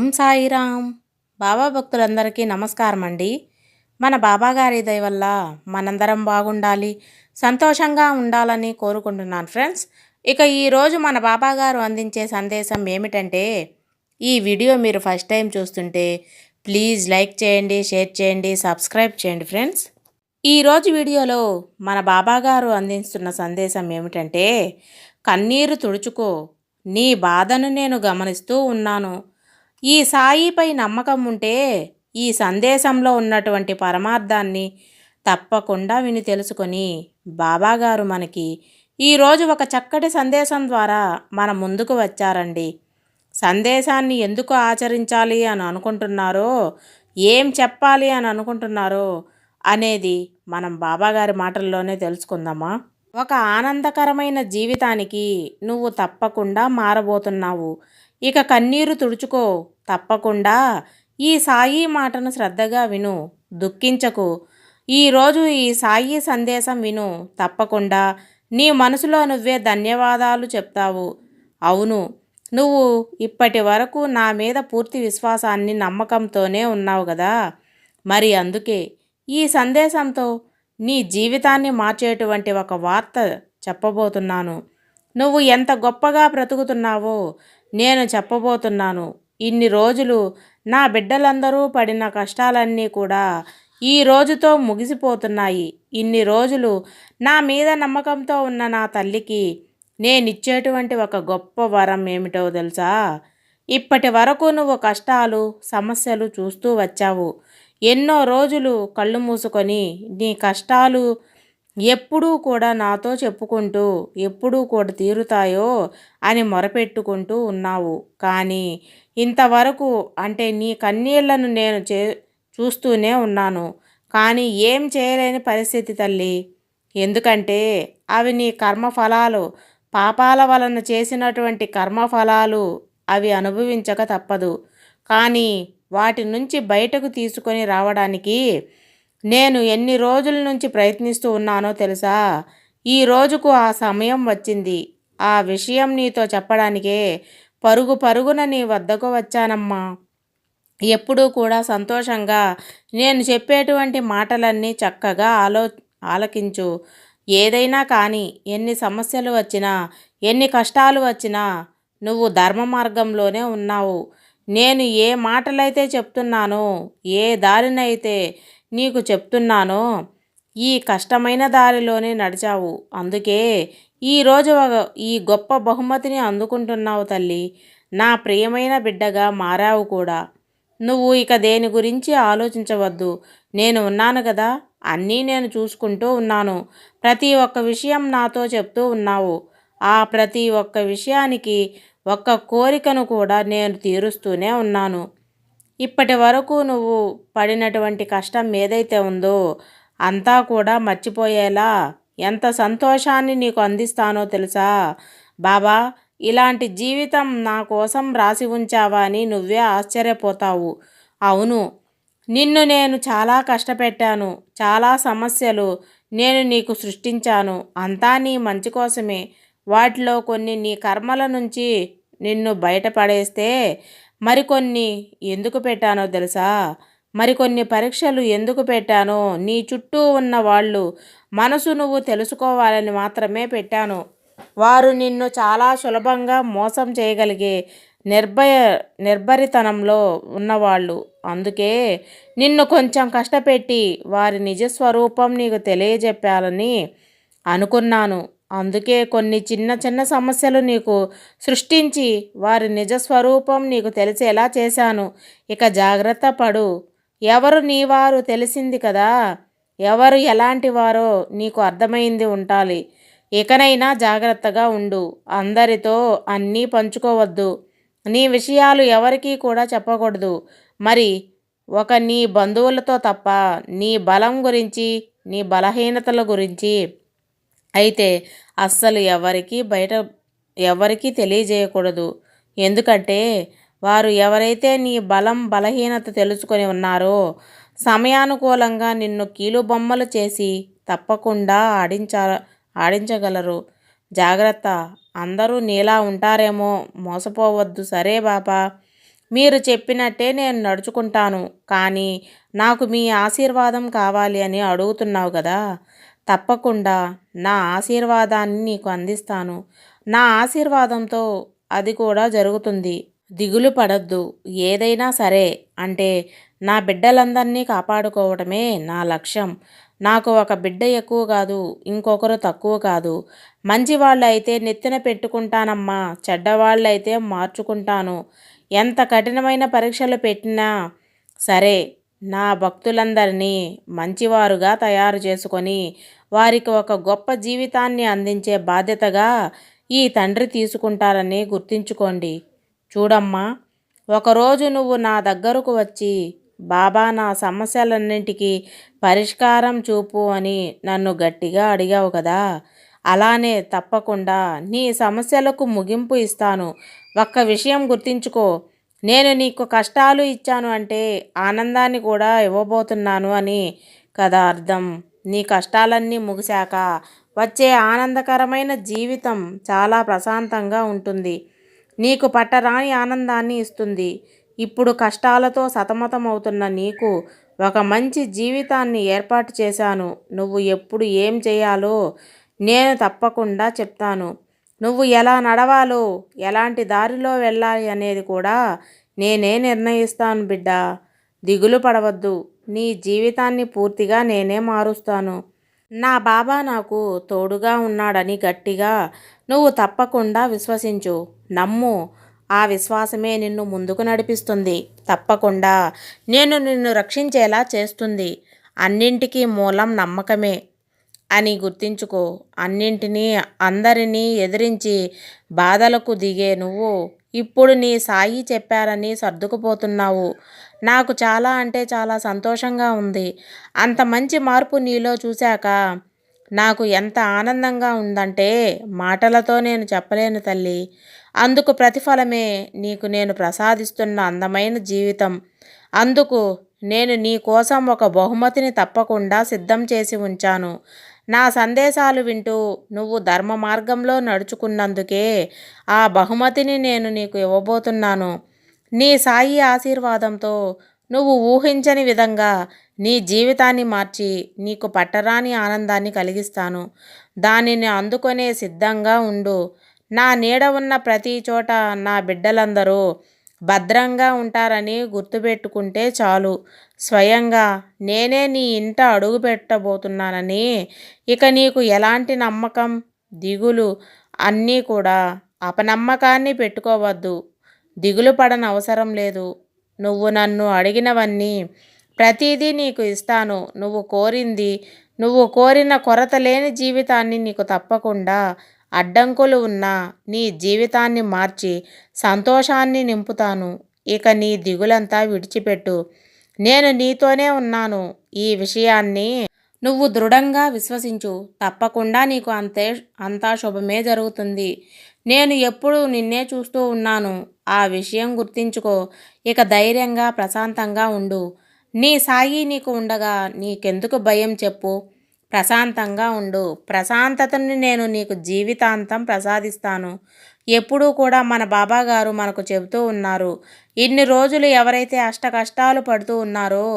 ఓం సాయిరామ్. బాబా భక్తులందరికీ నమస్కారం అండి. మన బాబాగారి దయ వల్ల మనందరం బాగుండాలి, సంతోషంగా ఉండాలని కోరుకుంటున్నాను ఫ్రెండ్స్. ఇక ఈరోజు మన బాబాగారు అందించే సందేశం ఏమిటంటే, ఈ వీడియో మీరు ఫస్ట్ టైం చూస్తుంటే ప్లీజ్ లైక్ చేయండి, షేర్ చేయండి, సబ్స్క్రైబ్ చేయండి ఫ్రెండ్స్. ఈరోజు వీడియోలో మన బాబాగారు అందిస్తున్న సందేశం ఏమిటంటే, కన్నీరు తుడుచుకో, నీ బాధను నేను గమనిస్తూ ఉన్నాను. ఈ సాయిపై నమ్మకం ఉంటే ఈ సందేశంలో ఉన్నటువంటి పరమార్థాన్ని తప్పకుండా విని తెలుసుకొని బాబాగారు మనకి ఈరోజు ఒక చక్కటి సందేశం ద్వారా మన ముందుకు వచ్చారండి. సందేశాన్ని ఎందుకు ఆచరించాలి అని అనుకుంటున్నారో, ఏం చెప్పాలి అని అనుకుంటున్నారో అనేది మనం బాబాగారి మాటల్లోనే తెలుసుకుందామా. ఒక ఆనందకరమైన జీవితానికి నువ్వు తప్పకుండా మారబోతున్నావు. ఇక కన్నీరు తుడుచుకో, తప్పకుండా ఈ సాయి మాటను శ్రద్ధగా విను, దుఃఖించకు. ఈరోజు ఈ సాయి సందేశం విను, తప్పకుండా నీ మనసులో నువ్వే ధన్యవాదాలు చెప్తావు. అవును, నువ్వు ఇప్పటి వరకు నా మీద పూర్తి విశ్వాసాన్ని, నమ్మకంతోనే ఉన్నావు కదా. మరి అందుకే ఈ సందేశంతో నీ జీవితాన్ని మార్చేటువంటి ఒక వార్త చెప్పబోతున్నాను. నువ్వు ఎంత గొప్పగా బ్రతుకుతున్నావో నేను చెప్పబోతున్నాను. ఇన్ని రోజులు నా బిడ్డలందరూ పడిన కష్టాలన్నీ కూడా ఈ రోజుతో ముగిసిపోతున్నాయి. ఇన్ని రోజులు నా మీద నమ్మకంతో ఉన్న నా తల్లికి నేనిచ్చేటువంటి ఒక గొప్ప వరం ఏమిటో తెలుసా? ఇప్పటి వరకు నువ్వు కష్టాలు, సమస్యలు చూస్తూ వచ్చావు. ఎన్నో రోజులు కళ్ళు మూసుకొని నీ కష్టాలు ఎప్పుడూ కూడా నాతో చెప్పుకుంటూ ఎప్పుడూ కూడా తీరుతాయో అని మొరపెట్టుకుంటూ ఉన్నావు. కానీ ఇంతవరకు అంటే నీ కన్నీళ్లను నేను చూస్తూనే ఉన్నాను. కానీ ఏం చేయలేని పరిస్థితి తల్లి. ఎందుకంటే అవి నీ కర్మఫలాలు, పాపాల వలన చేసినటువంటి కర్మఫలాలు. అవి అనుభవించక తప్పదు. కానీ వాటి నుంచి బయటకు తీసుకొని రావడానికి నేను ఎన్ని రోజుల నుంచి ప్రయత్నిస్తూ ఉన్నానో తెలుసా? ఈ రోజుకు ఆ సమయం వచ్చింది. ఆ విషయం నీతో చెప్పడానికే పరుగు పరుగున నీ వద్దకు వచ్చానమ్మా. ఎప్పుడూ కూడా సంతోషంగా నేను చెప్పేటువంటి మాటలన్నీ చక్కగా ఆలకించు. ఏదైనా కానీ, ఎన్ని సమస్యలు వచ్చినా, ఎన్ని కష్టాలు వచ్చినా నువ్వు ధర్మ మార్గంలోనే ఉన్నావు. నేను ఏ మాటలైతే చెప్తున్నానో, ఏ దారినైతే నీకు చెప్తున్నానో ఈ కష్టమైన దారిలోనే నడిచావు. అందుకే ఈరోజు ఈ గొప్ప బహుమతిని అందుకుంటున్నావు తల్లి. నా ప్రియమైన బిడ్డగా మారావు కూడా. నువ్వు ఇక దేని గురించి ఆలోచించవద్దు. నేను ఉన్నాను కదా, అన్నీ నేను చూసుకుంటూ ఉన్నాను. ప్రతి ఒక్క విషయం నాతో చెప్తూ ఉన్నావు. ఆ ప్రతి ఒక్క విషయానికి ఒక్క కోరికను కూడా నేను తీరుస్తూనే ఉన్నాను. ఇప్పటి వరకు నువ్వు పడినటువంటి కష్టం ఏదైతే ఉందో అంతా కూడా మర్చిపోయేలా ఎంత సంతోషాన్ని నీకు అందిస్తానో తెలుసా? బాబా, ఇలాంటి జీవితం నా కోసం రాసి ఉంచావా అని నువ్వే ఆశ్చర్యపోతావు. అవును, నిన్ను నేను చాలా కష్టపెట్టాను. చాలా సమస్యలు నేను నీకు సృష్టించాను. అంతా నీ మంచి కోసమే. వాటిలో కొన్ని నీ కర్మల నుంచి నిన్ను బయటపడేస్తే మరికొన్ని ఎందుకు పెట్టానో తెలుసా? మరికొన్ని పరీక్షలు ఎందుకు పెట్టానో నీ చుట్టూ ఉన్న వాళ్ళు మనసు నువ్వు తెలుసుకోవాలని మాత్రమే పెట్టాను. వారు నిన్ను చాలా సులభంగా మోసం చేయగలిగే నిర్భరితనంలో ఉన్నవాళ్ళు. అందుకే నిన్ను కొంచెం కష్టపెట్టి వారి నిజస్వరూపం నీకు తెలియజెప్పాలని అనుకున్నాను. అందుకే కొన్ని చిన్న చిన్న సమస్యలు నీకు సృష్టించి వారి నిజస్వరూపం నీకు తెలిసేలా చేశాను. ఇక జాగ్రత్త పడు. ఎవరు నీవారు తెలిసింది కదా. ఎవరు ఎలాంటి వారో నీకు అర్థమైంది ఉండాలి. ఇకనైనా జాగ్రత్తగా ఉండు. అందరితో అన్నీ పంచుకోవద్దు. నీ విషయాలు ఎవరికీ కూడా చెప్పకూడదు. మరి నీ బంధువులతో తప్ప. నీ బలం గురించి, నీ బలహీనతల గురించి అయితే అస్సలు ఎవరికీ తెలియజేయకూడదు. ఎందుకంటే వారు ఎవరైతే నీ బలం, బలహీనత తెలుసుకొని ఉన్నారో సమయానుకూలంగా నిన్ను కీలుబొమ్మలు చేసి తప్పకుండా ఆడించగలరు. జాగ్రత్త. అందరూ నీలా ఉంటారేమో, మోసపోవద్దు. సరే బాబా, మీరు చెప్పినట్టే నేను నడుచుకుంటాను. కానీ నాకు మీ ఆశీర్వాదం కావాలి అని అడుగుతున్నావు కదా! తప్పకుండా నా ఆశీర్వాదాన్ని నీకు అందిస్తాను. నా ఆశీర్వాదంతో అది కూడా జరుగుతుంది. దిగులు పడొద్దు. ఏదైనా సరే అంటే నా బిడ్డలందరినీ కాపాడుకోవడమే నా లక్ష్యం. నాకు ఒక బిడ్డ ఎక్కువ కాదు, ఇంకొకరు తక్కువ కాదు. మంచివాళ్ళు అయితే నెత్తిన పెట్టుకుంటానమ్మా, చెడ్డవాళ్ళు అయితే మార్చుకుంటాను. ఎంత కఠినమైన పరీక్షలు పెట్టినా సరే నా భక్తులందరినీ మంచివారుగా తయారు చేసుకొని వారికి ఒక గొప్ప జీవితాన్ని అందించే బాధ్యతగా ఈ తండ్రి తీసుకుంటారని గుర్తుంచుకోండి. చూడమ్మా, ఒకరోజు నువ్వు నా దగ్గరకు వచ్చి బాబా నా సమస్యలన్నింటికీ పరిష్కారం చూపు అని నన్ను గట్టిగా అడిగావు కదా, అలానే తప్పకుండా నీ సమస్యలకు ముగింపు ఇస్తాను. ఒక్క విషయం గుర్తుంచుకో, నేను నీకు కష్టాలు ఇచ్చాను అంటే ఆనందాన్ని కూడా ఇవ్వబోతున్నాను అని కదా అర్థం. నీ కష్టాలన్నీ ముగిశాక వచ్చే ఆనందకరమైన జీవితం చాలా ప్రశాంతంగా ఉంటుంది. నీకు పట్టరాని ఆనందాన్ని ఇస్తుంది. ఇప్పుడు కష్టాలతో సతమతమవుతున్న నీకు ఒక మంచి జీవితాన్ని ఏర్పాటు చేశాను. నువ్వు ఎప్పుడు ఏం చేయాలో నేను తప్పకుండా చెప్తాను. నువ్వు ఎలా నడవాలో, ఎలాంటి దారిలో వెళ్ళాలి అనేది కూడా నేనే నిర్ణయిస్తాను బిడ్డ. దిగులు పడవద్దు. నీ జీవితాన్ని పూర్తిగా నేనే మారుస్తాను. నా బాబా నాకు తోడుగా ఉన్నాడని గట్టిగా నువ్వు తప్పకుండా విశ్వసించు. నమ్ము. ఆ విశ్వాసమే నిన్ను ముందుకు నడిపిస్తుంది. తప్పకుండా నేను నిన్ను రక్షించేలా చేస్తుంది. అన్నింటికీ మూలం నమ్మకమే అని గుర్తించుకో. అన్నింటినీ అందరినీ ఎదిరించి బాధలకు దిగే నువ్వు ఇప్పుడు నీ సాయి చెప్పారని సర్దుకుపోతున్నావు. నాకు చాలా అంటే చాలా సంతోషంగా ఉంది. అంత మంచి మార్పు నీలో చూశాక నాకు ఎంత ఆనందంగా ఉందంటే మాటలతో నేను చెప్పలేను తల్లి. అందుకు ప్రతిఫలమే నీకు నేను ప్రసాదిస్తున్న అందమైన జీవితం. అందుకు నేను నీ కోసం ఒక బహుమతిని తప్పకుండా సిద్ధం చేసి ఉంచాను. నా సందేశాలు వింటూ నువ్వు ధర్మ మార్గంలో నడుచుకున్నందుకే ఆ బహుమతిని నేను నీకు ఇవ్వబోతున్నాను. నీ సాయి ఆశీర్వాదంతో నువ్వు ఊహించని విధంగా నీ జీవితాన్ని మార్చి నీకు పట్టరాని ఆనందాన్ని కలిగిస్తాను. దానిని అందుకొనే సిద్ధంగా ఉండు. నా నీడ ఉన్న ప్రతి చోట నా బిడ్డలందరూ భద్రంగా ఉంటారని గుర్తుపెట్టుకుంటే చాలు. స్వయంగా నేనే నీ ఇంట అడుగు పెట్టబోతున్నానని ఇక నీకు ఎలాంటి నమ్మకం, దిగులు అన్నీ కూడా అపనమ్మకాన్ని పెట్టుకోవద్దు. దిగులు పడనవసరం లేదు. నువ్వు నన్ను అడిగినవన్నీ ప్రతిదీ నీకు ఇస్తాను. నువ్వు కోరిన కొరత లేని జీవితాన్ని నీకు తప్పకుండా అడ్డంకులు ఉన్న నీ జీవితాన్ని మార్చి సంతోషాన్ని నింపుతాను. ఇక నీ దిగులంతా విడిచిపెట్టు. నేను నీతోనే ఉన్నాను. ఈ విషయాన్ని నువ్వు దృఢంగా విశ్వసించు. తప్పకుండా నీకు అంతా శుభమే జరుగుతుంది. నేను ఎప్పుడూ నిన్నే చూస్తూ ఉన్నాను. ఆ విషయం గుర్తుంచుకో. ఇక ధైర్యంగా ప్రశాంతంగా ఉండు. నీ సాయి నీకు ఉండగా నీకెందుకు భయం చెప్పు. ప్రశాంతంగా ఉండు. ప్రశాంతతని నేను నీకు జీవితాంతం ప్రసాదిస్తాను. ఎప్పుడూ కూడా మన బాబాగారు మనకు చెబుతూ ఉన్నారు, ఇన్ని రోజులు ఎవరైతే అష్ట కష్టాలు పడుతూ ఉన్నారో,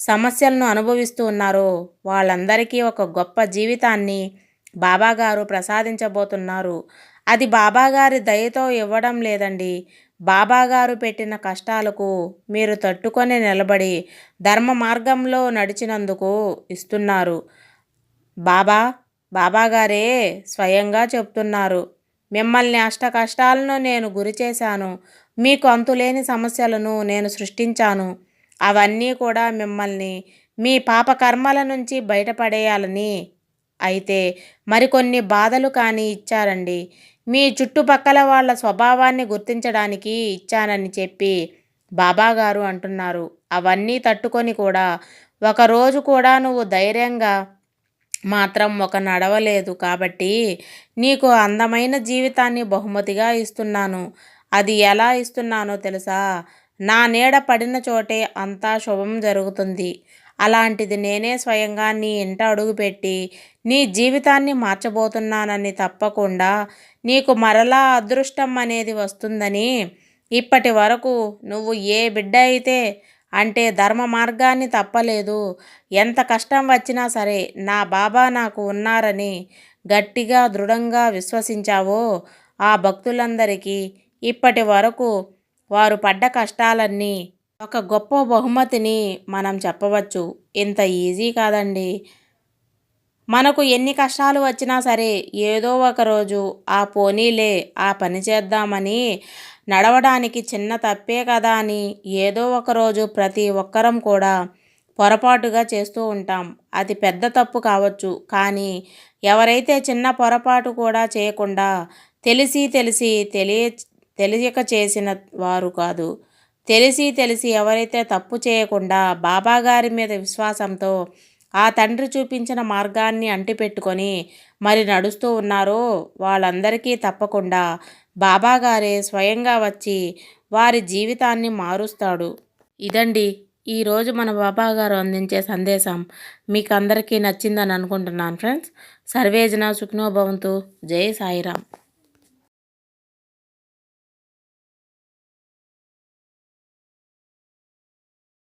సమస్యలను అనుభవిస్తూ ఉన్నారో వాళ్ళందరికీ ఒక గొప్ప జీవితాన్ని బాబాగారు ప్రసాదించబోతున్నారు. అది బాబాగారి దయతో ఇవ్వడం లేదండి. బాబాగారు పెట్టిన కష్టాలకు మీరు తట్టుకొని నిలబడి ధర్మ మార్గంలో నడిచినందుకు ఇస్తున్నారు. బాబాగారే స్వయంగా చెప్తున్నారు, మిమ్మల్ని అష్ట కష్టాలను నేను గురి చేశాను. మీకు అంతులేని సమస్యలను నేను సృష్టించాను. అవన్నీ కూడా మిమ్మల్ని మీ పాపకర్మల నుంచి బయటపడేయాలని. అయితే మరికొన్ని బాధలు కానీ ఇచ్చారండి. మీ చుట్టుపక్కల వాళ్ళ స్వభావాన్ని గుర్తించడానికి ఇచ్చానని చెప్పి బాబాగారు అంటున్నారు. అవన్నీ తట్టుకొని కూడా ఒకరోజు కూడా నువ్వు ధైర్యంగా మాత్రం నడవలేదు కాబట్టి నీకు అందమైన జీవితాన్ని బహుమతిగా ఇస్తున్నాను. అది ఎలా ఇస్తున్నానో తెలుసా? నా నీడ పడిన చోటే అంతా శుభం జరుగుతుంది. అలాంటిది నేనే స్వయంగా నీ ఇంట అడుగుపెట్టి నీ జీవితాన్ని మార్చబోతున్నానని. తప్పకుండా నీకు మరలా అదృష్టం అనేది వస్తుందని ఇప్పటి వరకు నువ్వు ఏ బిడ్డ అయితే అంటే ధర్మ మార్గాన్ని తప్పలేదు, ఎంత కష్టం వచ్చినా సరే నా బాబా నాకు ఉన్నారని గట్టిగా దృఢంగా విశ్వసించావో ఆ భక్తులందరికీ ఇప్పటి వరకు వారు పడ్డ కష్టాలన్నీ ఒక గొప్ప బహుమతిని మనం చెప్పవచ్చు. ఇంత ఈజీ కాదండి. మనకు ఎన్ని కష్టాలు వచ్చినా సరే ఏదో ఒకరోజు ఆ పోనీలే ఆ పని చేద్దామని నడవడానికి చిన్న తప్పే కదా అని ఏదో ఒకరోజు ప్రతి ఒక్కరం కూడా పొరపాటుగా చేస్తూ ఉంటాం. అది పెద్ద తప్పు కావచ్చు, కానీ ఎవరైతే చిన్న పొరపాటు కూడా చేయకుండా తెలిసి తెలిసి తెలియక చేసిన వారు కాదు, తెలిసి తెలిసి ఎవరైతే తప్పు చేయకుండా బాబాగారి మీద విశ్వాసంతో ఆ తండ్రి చూపించిన మార్గాన్ని అంటిపెట్టుకొని మరి నడుస్తూ ఉన్నారో వాళ్ళందరికీ తప్పకుండా బాబాగారే స్వయంగా వచ్చి వారి జీవితాన్ని మారుస్తాడు. ఇదండి ఈరోజు మన బాబాగారు అందించే సందేశం. మీకు అందరికీ నచ్చిందని అనుకుంటున్నాను ఫ్రెండ్స్. సర్వేజన సుఖినో భవంతు. జై సాయిరామ్.